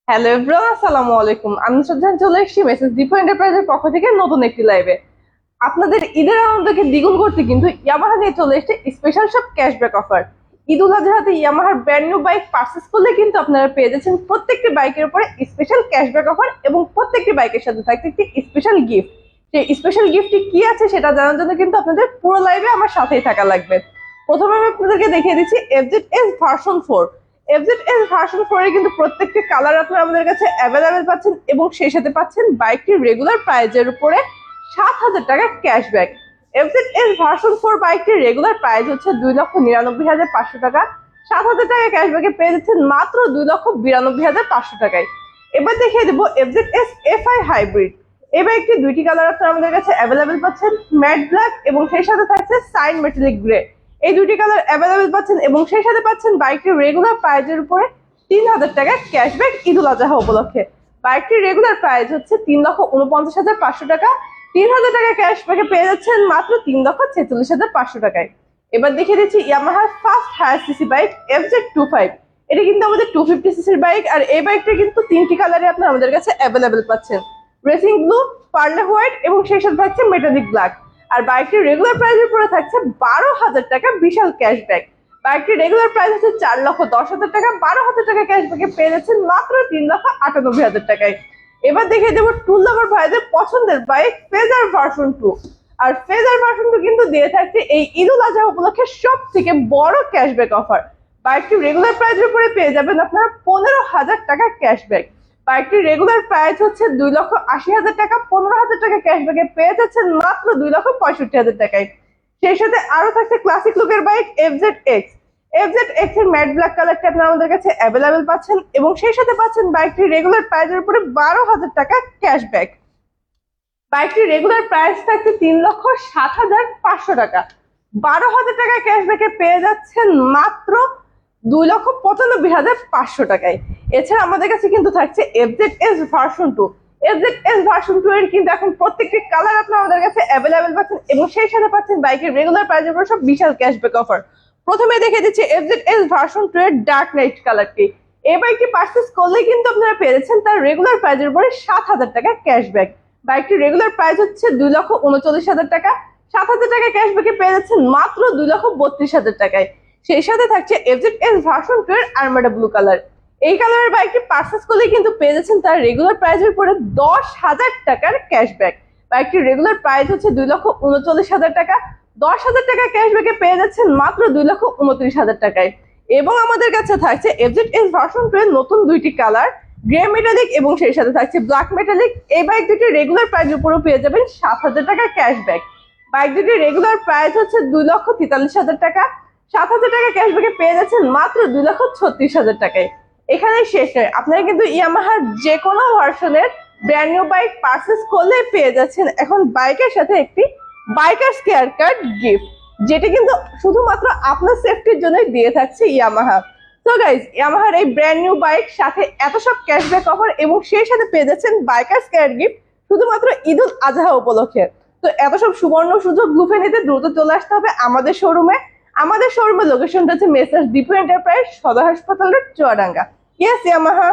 Hello everyone, আসসালামু আলাইকুম। আমি শ্রদ্ধা চলে এসেছি মেসেজ দীপু এন্টারপ্রাইজের পক্ষ থেকে নতুন একটি লাইভে। আপনাদের ঈদের আনন্দকে দ্বিগুণ করতে কিন্তু ইয়ামাহা নিয়ে চলে এসেছে স্পেশাল সব cashback offer. Eid ul আজহাতে ইয়ামাহার brand new bike purchase করলে কিন্তু আপনারা পেয়ে যাচ্ছেন প্রত্যেকটি বাইকের উপরে স্পেশাল ক্যাশব্যাক অফার এবং প্রত্যেকটি বাইকের সাথে থাকছে একটি স্পেশাল গিফট। সেই স্পেশাল গিফটটি কি আছে সেটা জানার জন্য কিন্তু আপনাদের পুরো লাইভে আমার সাথেই থাকা লাগবে। প্রথমে আমি আপনাদেরকে দেখিয়ে দিচ্ছি এফজেড-এস ভার্সন 4। এফজেড-এস ভার্সন 4 এর কিন্তু প্রত্যেকটি কালার আপনারা আমাদের কাছে অ্যাভেলেবেল পাচ্ছেন এবং সেই সাথে পাচ্ছেন বাইকটির রেগুলার প্রাইজের উপরে 7,000 টাকা ক্যাশব্যাক। এফজেড-এস ভার্সন 4 বাইকটির রেগুলার প্রাইস হচ্ছে 2,99,500 টাকা। 7,000 টাকা ক্যাশব্যাকে পেয়ে যাচ্ছেন মাত্র 2,92,500 টাকায়। এবার দেখিয়ে দেবো এফজেড-এস এফআই হাইব্রিড। এই বাইকটি দুইটি কালার আপনারা আমাদের কাছে অ্যাভেলেবেল পাচ্ছেন, ম্যাট ব্ল্যাক এবং সেই সাথে থাকছে সাইন মেটালিক গ্রে। এই দুটি কালার অ্যাভেলেবেল পাচ্ছেন এবং সেই সাথে পাচ্ছেন বাইকটির রেগুলার প্রাইজের উপরে 3,000 টাকা ক্যাশব্যাক ঈদ উল আজহা উপলক্ষে। বাইকটির রেগুলার প্রাইস হচ্ছে 3,49,500 টাকা। 3,000 টাকা ক্যাশব্যাকে পেয়ে যাচ্ছেন মাত্র 3,46,500 টাকায়। এবার দেখিয়ে দিচ্ছি ইয়ামাহার first higher CC bike FZ25। এটা কিন্তু আমাদের 250 সিসির বাইক আর এই বাইকটা কিন্তু তিনটি কালারে আপনারা আমাদের কাছে অ্যাভেলেবেল পাচ্ছেন, রেসিং ব্লু, পার্লে হোয়াইট এবং সেই সাথে থাকছে মেটালিক ব্ল্যাক। আর বাইকটির রেগুলার প্রাইসের উপরে থাকছে 12,000 টাকা বিশাল ক্যাশব্যাক। বাইকটির রেগুলার প্রাইস হচ্ছে 4,10,000 টাকা। 12,000 টাকা ক্যাশব্যাকে পেয়ে যাচ্ছেন মাত্র 3,98,000 টাকায়। এবার দেখিয়ে দেবো টুল লাভার ভাইদের পছন্দের বাইক ফেজার ভার্সন 2। আর ফেজার ভার্সন 2 কিন্তু দিয়ে থাকছে এই ঈদ উল আজহা উপলক্ষে সব থেকে বড় ক্যাশব্যাক অফার। বাইকটির রেগুলার প্রাইসের উপরে পেয়ে যাবেন আপনারা 15,000 টাকা ক্যাশব্যাক। বাইকটির রেগুলার প্রাইস হচ্ছে 2,80,000 টাকা। 15,000 টাকা ক্যাশব্যাকে পেয়ে যাচ্ছেন মাত্র 2,65,000 টাকায়। সেই সাথে আরো থাকছে ক্লাসিক লুকের বাইক FZ-X। FZ-X এর ম্যাট ব্ল্যাক কালারটা আপনারা আমাদের কাছে অ্যাভেলেবেল পাচ্ছেন এবং সেই সাথে পাচ্ছেন বাইকটির রেগুলার প্রাইসের উপরে 12,000 টাকা ক্যাশব্যাক। বাইকটির রেগুলার প্রাইস থাকছে 3,07,500 টাকা। 12,000 টাকা ক্যাশব্যাকে পেয়ে যাচ্ছেন মাত্র 2,95,500 টাকায়। এছাড়া আমাদের কাছে কিন্তু থাকছে FZ-S ভার্সন 2। FZ-S ভার্সন 2 এর কিন্তু এখন প্রত্যেকটি কালার আপনারা আমাদের কাছে অ্যাভেলেবেল পাচ্ছেন এবং সেই সাথে পাচ্ছেন বাইকের রেগুলার প্রাইসের উপর সব বিশাল ক্যাশব্যাক অফার। প্রথমে দেখে দিচ্ছি FZ-S ভার্সন 2 এর ডার্ক নাইট কালারটি। এই বাইকটি পারচেজ করলে কিন্তু আপনারা পেয়ে যাচ্ছেন তার রেগুলার প্রাইসের উপরে 7,000 টাকা ক্যাশব্যাক। বাইকটির রেগুলার প্রাইস হচ্ছে 2,39,000 টাকা। 7,000 টাকা ক্যাশব্যাকে পেয়ে যাচ্ছেন মাত্র 2,32,000 টাকায়। সেই সাথে থাকছে FZ-S ভার্সন 2 এর আর্মাডা ব্লু কালার। এই কালারের বাইকটি পারচেজ করলে কিন্তু পেয়ে যাচ্ছেন তার রেগুলার প্রাইসের উপরে 10,000 টাকার ক্যাশব্যাক। বাইকটির রেগুলার প্রাইস হচ্ছে 2,39,000 টাকা। 10,000 টাকা ক্যাশব্যাকে পেয়ে যাচ্ছেন মাত্র 2,29,000 টাকায়। এবং আমাদের কাছে থাকছে FZ-S ভার্সন 2 এর নতুন দুইটি কালার, গ্রে মেটালিক এবং সেই সাথে থাকছে ব্ল্যাক মেটালিক। এই বাইক দুটির রেগুলার প্রাইসের উপরেও পেয়ে যাবেন 7,000 টাকা ক্যাশব্যাক। বাইক দুটির রেগুলার প্রাইস হচ্ছে 2,43,000 টাকা। 7,000 টাকা ক্যাশব্যাকে পেয়ে যাচ্ছেন মাত্র 2,36,000 টাকায়। এখানে শেষ নয়, আপনারা কিন্তু ইয়ামাহার যে কোনো ভার্সনের ব্র্যান্ড নিউ বাইক পারচেস করলে পেয়ে যাচ্ছেন এখন বাইকের সাথে একটি বাইকার কেয়ার কার্ড গিফট, যেটি কিন্তু শুধুমাত্র আপনার সেফটির জন্যই দিয়ে থাকছে ইয়ামাহা। তো গাইজ, ইয়ামাহার এই ব্র্যান্ড নিউ বাইক সাথে এত সব ক্যাশব্যাক অফার এবং সেই সাথে পেয়ে যাচ্ছেন বাইকার কেয়ার গিফট শুধুমাত্র ঈদ উল আজহা উপলক্ষে। তো এত সব সুবর্ণ সুযোগ লুফে নিতে দ্রুত চলে আসতে হবে আমাদের শোরুমে। আমাদের শোরুমের লোকেশনটা হচ্ছে মেসার্স দীপু এন্টারপ্রাইজ, সদর হাসপাতাল রোড, চুয়াডাঙ্গা। Yes Yamaha.